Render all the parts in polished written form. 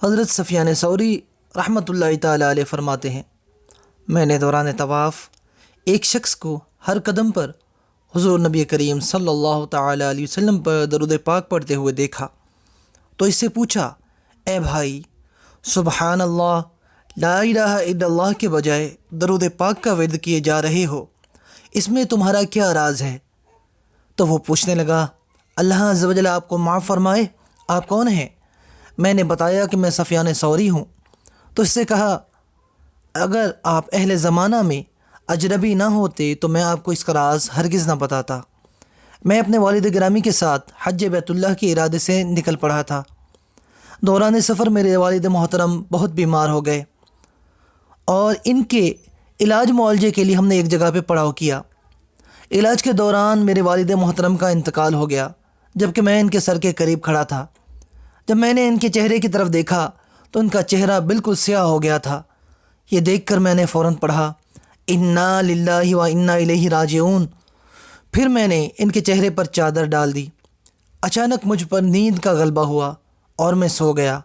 حضرت سفیان ثوری رحمۃ اللہ تعالیٰ علیہ فرماتے ہیں، میں نے دوران طواف ایک شخص کو ہر قدم پر حضور نبی کریم صلی اللہ تعالیٰ علیہ وسلم پر درود پاک پڑھتے ہوئے دیکھا تو اس سے پوچھا، اے بھائی، سبحان اللہ، لا الہ الا اللہ کے بجائے درود پاک کا ورد کیے جا رہے ہو، اس میں تمہارا کیا راز ہے؟ تو وہ پوچھنے لگا، اللہ عز و جل آپ کو معاف فرمائے، آپ کون ہیں؟ میں نے بتایا کہ میں سفیان ثوری ہوں۔ تو اس سے کہا، اگر آپ اہل زمانہ میں اجنبی نہ ہوتے تو میں آپ کو اس کا راز ہرگز نہ بتاتا۔ میں اپنے والد گرامی کے ساتھ حج بیت اللہ کے ارادے سے نکل پڑا تھا۔ دوران سفر میرے والد محترم بہت بیمار ہو گئے اور ان کے علاج معالجے کے لیے ہم نے ایک جگہ پہ پڑاؤ کیا۔ علاج کے دوران میرے والد محترم کا انتقال ہو گیا، جبکہ میں ان کے سر کے قریب کھڑا تھا۔ جب میں نے ان کے چہرے کی طرف دیکھا تو ان کا چہرہ بالکل سیاہ ہو گیا تھا۔ یہ دیکھ کر میں نے فوراً پڑھا، انا للہ و انا الیہ راجعون۔ پھر میں نے ان کے چہرے پر چادر ڈال دی۔ اچانک مجھ پر نیند کا غلبہ ہوا اور میں سو گیا۔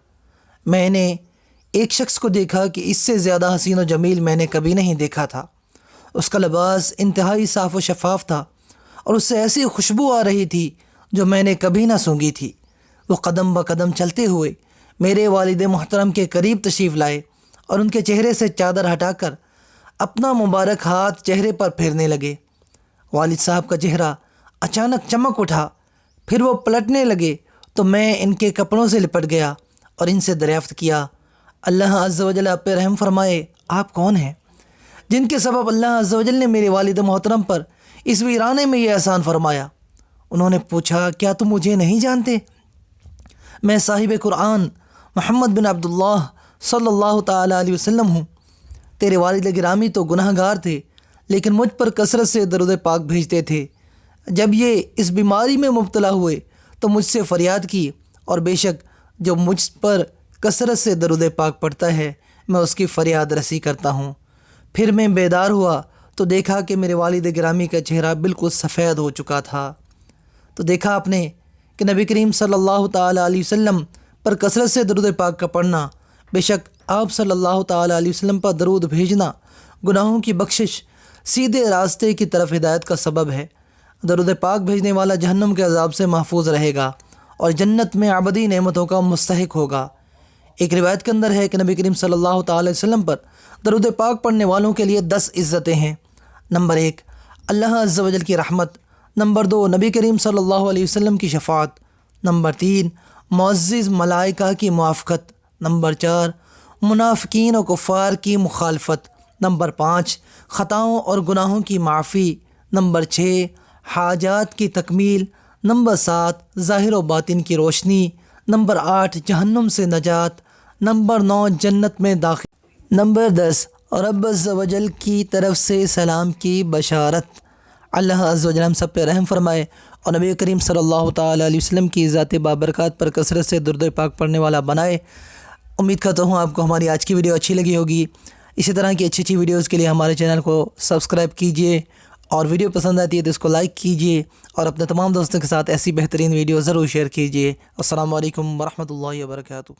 میں نے ایک شخص کو دیکھا کہ اس سے زیادہ حسین و جمیل میں نے کبھی نہیں دیکھا تھا۔ اس کا لباس انتہائی صاف و شفاف تھا اور اس سے ایسی خوشبو آ رہی تھی جو میں نے کبھی نہ سونگھی تھی۔ وہ قدم بقدم چلتے ہوئے میرے والد محترم کے قریب تشریف لائے اور ان کے چہرے سے چادر ہٹا کر اپنا مبارک ہاتھ چہرے پر پھیرنے لگے۔ والد صاحب کا چہرہ اچانک چمک اٹھا، پھر وہ پلٹنے لگے تو میں ان کے کپڑوں سے لپٹ گیا اور ان سے دریافت کیا، اللہ عز و جل آپ پہ رحم فرمائے، آپ کون ہیں؟ جن کے سبب اللہ عز و جل نے میرے والد محترم پر اس ویرانے میں یہ احسان فرمایا۔ انہوں نے پوچھا، کیا تم مجھے نہیں جانتے؟ میں صاحب قرآن محمد بن عبداللہ صلی اللہ تعالیٰ علیہ وسلم ہوں۔ تیرے والد گرامی تو گناہ گار تھے، لیکن مجھ پر کثرت سے درود پاک بھیجتے تھے۔ جب یہ اس بیماری میں مبتلا ہوئے تو مجھ سے فریاد کی، اور بے شک جو مجھ پر کثرت سے درود پاک پڑھتا ہے میں اس کی فریاد رسی کرتا ہوں۔ پھر میں بیدار ہوا تو دیکھا کہ میرے والد گرامی کا چہرہ بالکل سفید ہو چکا تھا۔ تو دیکھا آپ نے کہ نبی کریم صلی اللہ تعالیٰ علیہ وسلم پر کثرت سے درود پاک کا پڑھنا، بے شک آپ صلی اللہ تعالیٰ علیہ وسلم پر درود بھیجنا گناہوں کی بخشش، سیدھے راستے کی طرف ہدایت کا سبب ہے۔ درود پاک بھیجنے والا جہنم کے عذاب سے محفوظ رہے گا اور جنت میں ابدی نعمتوں کا مستحق ہوگا۔ ایک روایت کے اندر ہے کہ نبی کریم صلی اللہ تعالیٰ علیہ وسلم پر درود پاک پڑھنے والوں کے لیے 10 عزتیں ہیں۔ نمبر 1، اللہ عز و جل کی رحمت۔ نمبر 2، نبی کریم صلی اللہ علیہ وسلم کی شفاعت۔ نمبر 3، معزز ملائکہ کی موافقت۔ نمبر 4، منافقین و کفار کی مخالفت۔ نمبر 5، خطاؤں اور گناہوں کی معافی۔ نمبر 6، حاجات کی تکمیل۔ نمبر 7، ظاہر و باطن کی روشنی۔ نمبر 8، جہنم سے نجات۔ نمبر 9، جنت میں داخل۔ نمبر 10، رب عز و جل کی طرف سے سلام کی بشارت۔ اللہ عز و جل ہم سب پہ رحم فرمائے اور نبی کریم صلی اللہ تعالیٰ علیہ وسلم کی ذات بابرکات پر کثرت سے درود پاک پڑھنے والا بنائے۔ امید کرتا ہوں آپ کو ہماری آج کی ویڈیو اچھی لگی ہوگی۔ اسی طرح کی اچھی اچھی ویڈیوز کے لیے ہمارے چینل کو سبسکرائب کیجئے، اور ویڈیو پسند آتی ہے تو اس کو لائک کیجئے اور اپنے تمام دوستوں کے ساتھ ایسی بہترین ویڈیو ضرور شیئر کیجئے۔ السلام علیکم ورحمۃ اللہ وبرکاتہ۔